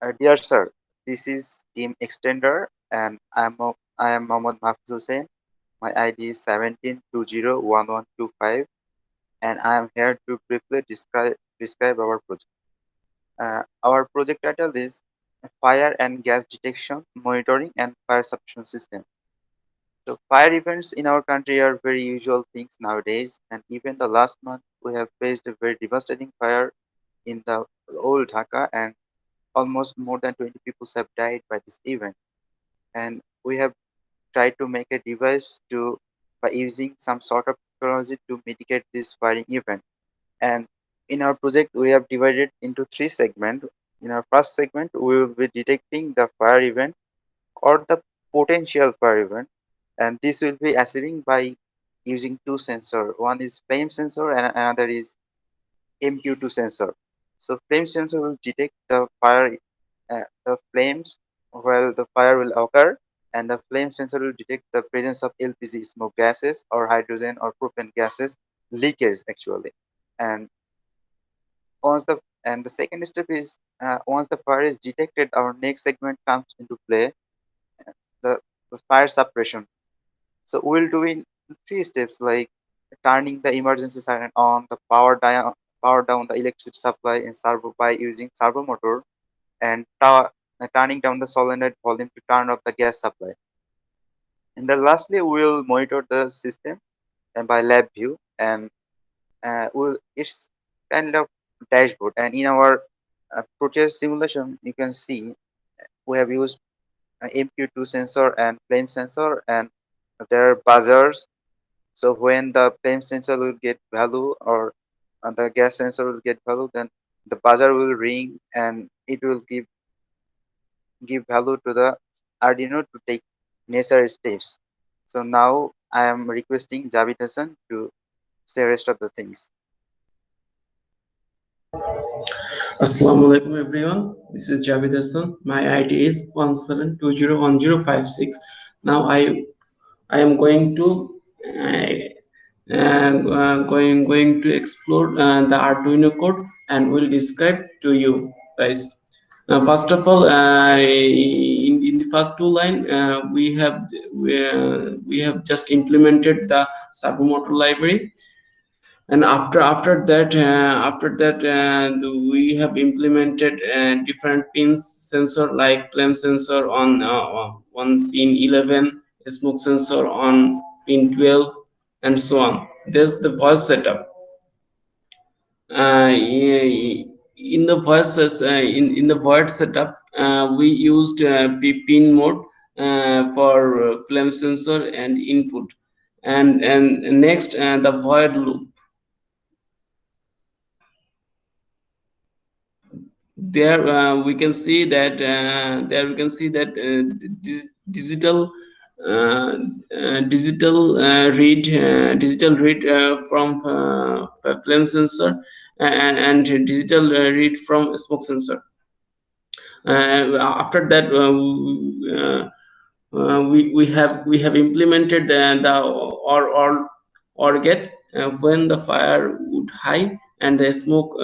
Dear sir, this is Team Extender and I am Mohammad Mahafuj. My ID is 17201125 and I am here to briefly describe our project. Our project title is Fire and Gas Detection, Monitoring and Fire Suppression System. So fire events in our country are very usual things nowadays, and even the last month we have faced a very devastating fire in the old Dhaka, and almost more than 20 people have died by this event. And we have tried to make a device to by using some sort of technology to mitigate this firing event. And in our project, we have divided into three segments. In our first segment, we will be detecting the fire event or the potential fire event, and this will be achieving by using two sensors. One is flame sensor and another is MQ2 sensor. So flame sensor will detect the fire, the flames while the fire will occur, and the flame sensor will detect the presence of LPG smoke gases or hydrogen or propane gases leakage actually. And once the second step is once the fire is detected, our next segment comes into play, the, the fire suppression. So we'll do in three steps like turning the emergency siren on, the power down the electricity supply in servo by using servo motor, and turning down the solenoid volume to turn off the gas supply. And then lastly, we'll monitor the system and by lab view, and it's kind of dashboard. And in our Proteus simulation, you can see we have used MQ2 sensor and flame sensor, and there are buzzers. So when the flame sensor will get value or the gas sensor will get value, then the buzzer will ring and it will give value to the Arduino to take necessary steps. So now I am requesting Jabid Hassan to say rest of the things. Assalamu alaikum everyone. This is Jabid Hassan. My ID is 17201056. Now I am going to going to explore the Arduino code and will describe to you guys. First of all, in the first two line, we have just implemented the servo motor library, and after that we have implemented different pins sensor like flame sensor on pin 11, smoke sensor on pin 12, and so on. There's the voice setup. In the in the void setup, we used pin mode for flame sensor and input, and next the void loop. There we can see that digital digital read from flame sensor, and digital read from smoke sensor. After that, we have implemented the or get when the fire would high and the smoke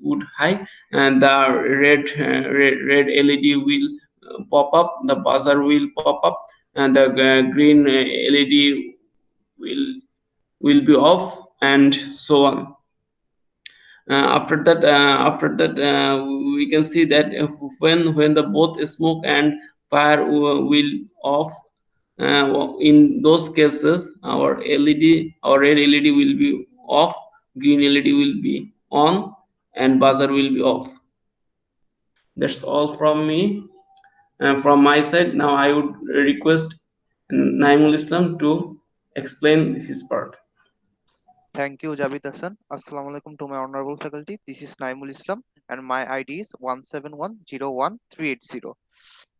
would high, and the red LED will pop up, the buzzer will pop up, and the green LED will be off, and so on. After that, we can see that when the both smoke and fire will off, in those cases our our red LED will be off, green LED will be on, and buzzer will be off. That's all from me, from my side. Now I would request Naimul Islam to explain his part. Thank you, Jabid Hassan. Assalamu alaikum to my honorable faculty. This is Naimul Islam, and my ID is 171013880.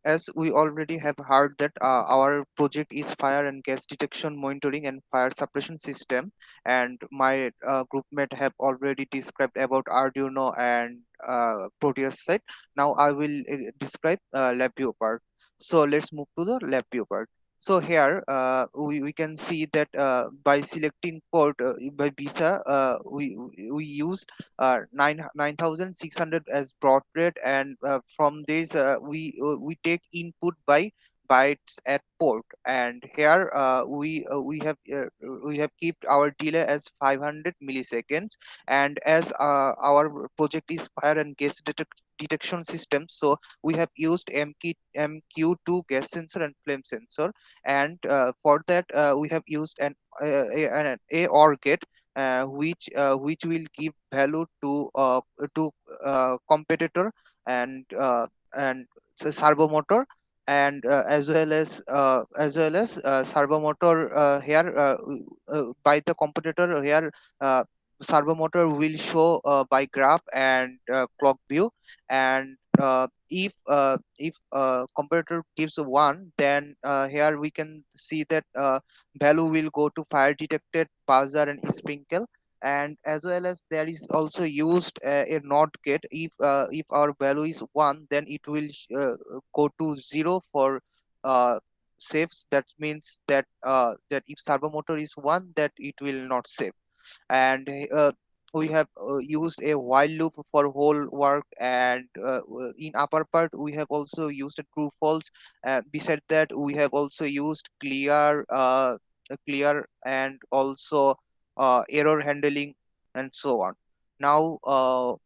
As we already have heard that our project is fire and gas detection monitoring and fire suppression system, and my group mate have already described about Arduino and Proteus side. Now I will describe lab view part. So let's move to the lab view part. So here we can see that by selecting port by visa we used 9600 as broad rate, and from this we take input by bytes at port, and here we have kept our delay as 500 milliseconds. And as our project is fire and gas detection system, so we have used MQ2 gas sensor and flame sensor. And for that we have used an a or gate, which will give value to competitor, and servo motor, and as well as servo motor here by the competitor here. Servo motor will show by graph and clock view. And if comparator gives a 1, then here we can see that value will go to fire detected, buzzer, and sprinkle. And as well as there is also used a not gate. If our value is 1, then it will go to 0 for uh, saves. That means that if servo motor is 1, that it will not save. And we have used a while loop for whole work. And in upper part we have also used a true false. Beside that we have also used clear, and also error handling, and so on. Now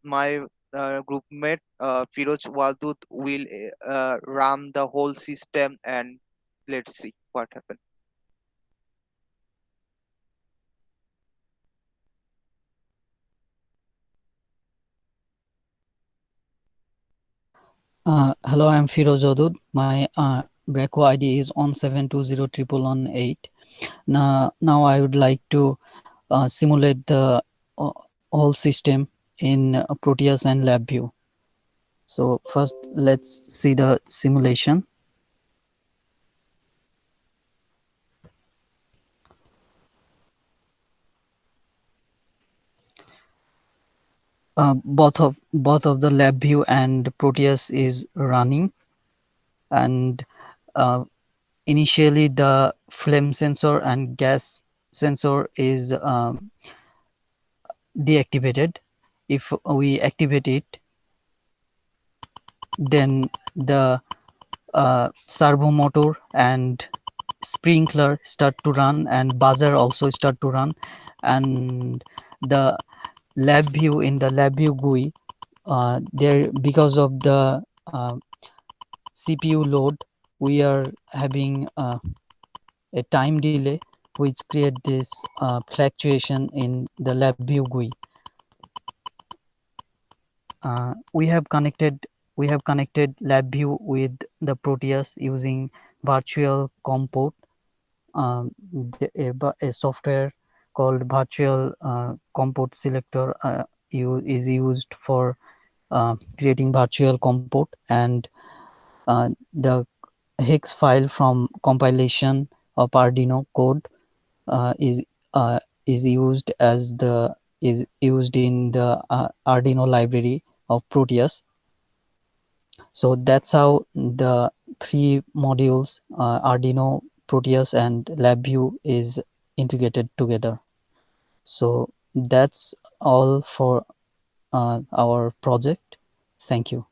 my group mate Firoz Wadud will run the whole system, and let's see what happens. Hello, I'm Firoz Odud. My Breco ID is on 7201118. Now I would like to simulate the uh, whole system in Proteus and LabVIEW. So first, let's see the simulation. Both of the LabVIEW and Proteus is running, and uh, initially the flame sensor and gas sensor is deactivated. If we activate it, then the servo motor and sprinkler start to run, and buzzer also start to run. And the lab view in the lab view GUI, there, because of the CPU load, we are having a time delay which create this fluctuation in the lab view GUI. We have connected LabVIEW with the Proteus using virtual comport, a software called virtual comport selector is used for creating virtual comport. And the hex file from compilation of Arduino code uh, is uh, is used as the is used in the Arduino library of Proteus. So that's how the three modules, Arduino, Proteus, and LabVIEW, is integrated together. So that's all for our project. Thank you.